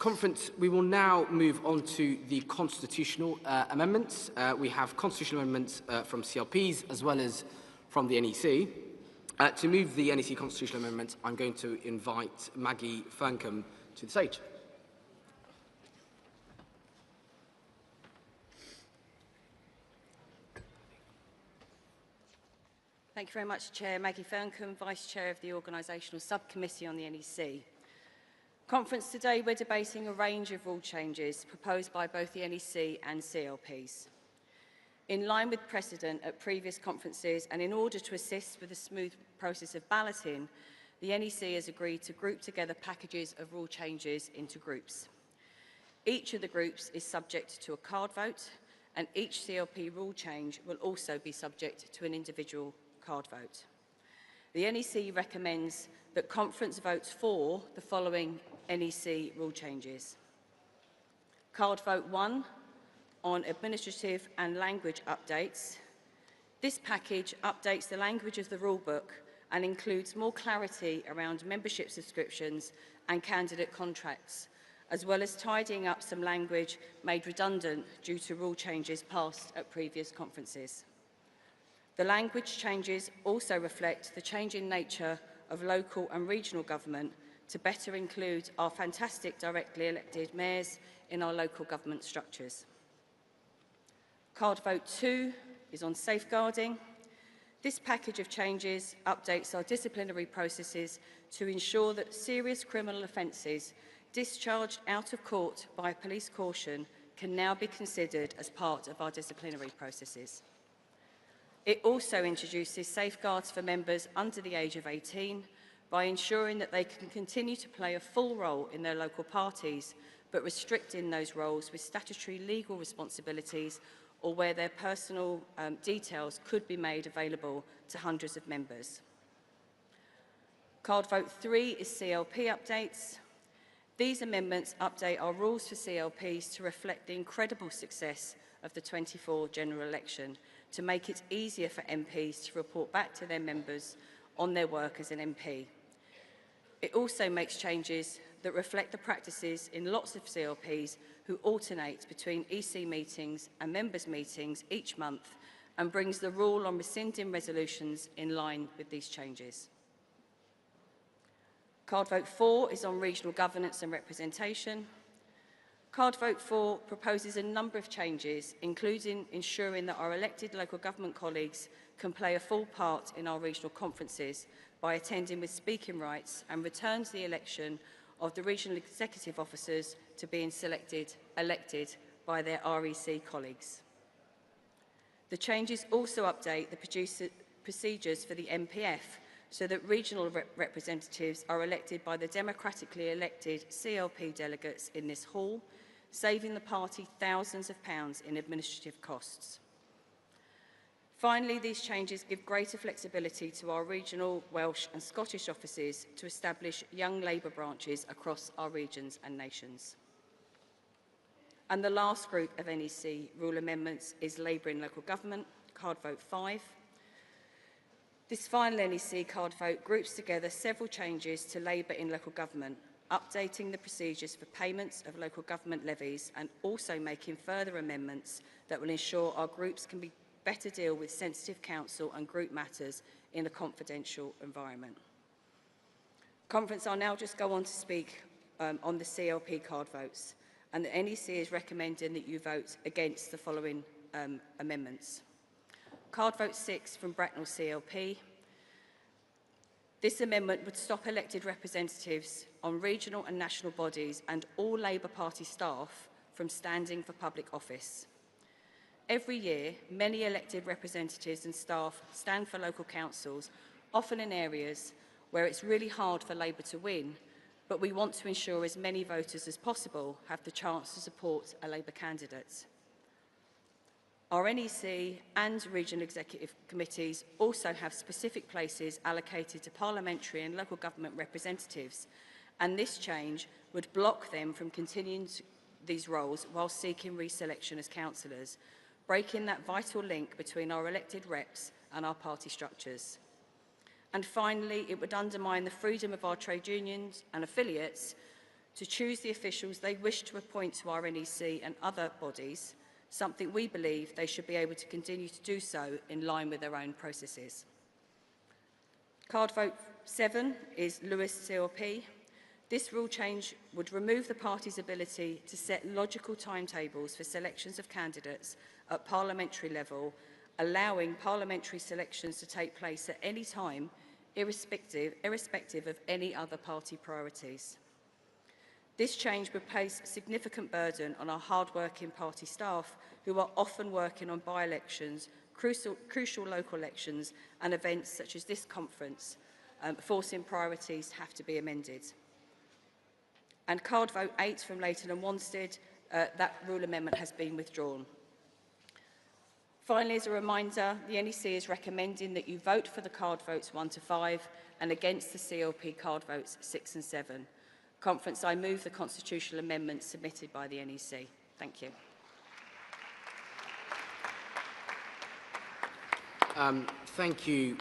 Conference, we will now move on to the constitutional amendments. We have constitutional amendments from CLPs as well as from the NEC. To move the NEC constitutional amendments, I'm going to invite Maggie Ferncombe to the stage. Thank you very much, Chair. Maggie Ferncombe, Vice Chair of the Organisational Subcommittee on the NEC. Conference today, we're debating a range of rule changes proposed by both the NEC and CLPs. In line with precedent at previous conferences and in order to assist with a smooth process of balloting, the NEC has agreed to group together packages of rule changes into groups. Each of the groups is subject to a card vote, and each CLP rule change will also be subject to an individual card vote. The NEC recommends that Conference votes for the following NEC rule changes. Card vote 1 on administrative and language updates. This package updates the language of the rulebook and includes more clarity around membership subscriptions and candidate contracts, as well as tidying up some language made redundant due to rule changes passed at previous conferences. The language changes also reflect the changing nature of local and regional government to better include our fantastic directly elected mayors in our local government structures. Card vote 2 is on safeguarding. This package of changes updates our disciplinary processes to ensure that serious criminal offences discharged out of court by police caution can now be considered as part of our disciplinary processes. It also introduces safeguards for members under the age of 18 by ensuring that they can continue to play a full role in their local parties, but restricting those roles with statutory legal responsibilities or where their personal details could be made available to hundreds of members. Card vote 3 is CLP updates. These amendments update our rules for CLPs to reflect the incredible success of the 24 general election, to make it easier for MPs to report back to their members on their work as an MP. It also makes changes that reflect the practices in lots of CLPs who alternate between EC meetings and members' meetings each month, and brings the rule on rescinding resolutions in line with these changes. Card vote 4 is on regional governance and representation. Card vote 4 proposes a number of changes, including ensuring that our elected local government colleagues can play a full part in our regional conferences by attending with speaking rights, and returns the election of the regional executive officers to being elected by their REC colleagues. The changes also update the procedures for the MPF so that regional representatives are elected by the democratically elected CLP delegates in this hall, saving the party thousands of pounds in administrative costs. Finally, these changes give greater flexibility to our regional, Welsh and Scottish offices to establish young Labour branches across our regions and nations. And the last group of NEC rule amendments is Labour in local government, card vote 5. This final NEC card vote groups together several changes to Labour in local government, updating the procedures for payments of local government levies, and also making further amendments that will ensure our groups can better deal with sensitive council and group matters in a confidential environment. Conference, I'll now just go on to speak on the CLP card votes, and the NEC is recommending that you vote against the following amendments. Card vote 6 from Bracknell CLP. This amendment would stop elected representatives on regional and national bodies and all Labour Party staff from standing for public office. Every year, many elected representatives and staff stand for local councils, often in areas where it's really hard for Labour to win, but we want to ensure as many voters as possible have the chance to support a Labour candidate. Our NEC and regional executive committees also have specific places allocated to parliamentary and local government representatives, and this change would block them from continuing these roles while seeking reselection as councillors, breaking that vital link between our elected reps and our party structures. And finally, it would undermine the freedom of our trade unions and affiliates to choose the officials they wish to appoint to our NEC and other bodies, something we believe they should be able to continue to do so in line with their own processes. Card vote 7 is Lewis CLP. This rule change would remove the party's ability to set logical timetables for selections of candidates at parliamentary level, allowing parliamentary selections to take place at any time, irrespective of any other party priorities. This change would place significant burden on our hard-working party staff who are often working on by-elections, crucial local elections and events such as this conference, forcing priorities have to be amended. And card vote 8 from Leighton and Wanstead, that rule amendment has been withdrawn. Finally, as a reminder, the NEC is recommending that you vote for the card votes 1 to 5 and against the CLP card votes 6 and 7. Conference, I move the constitutional amendments submitted by the NEC. Thank you. Thank you.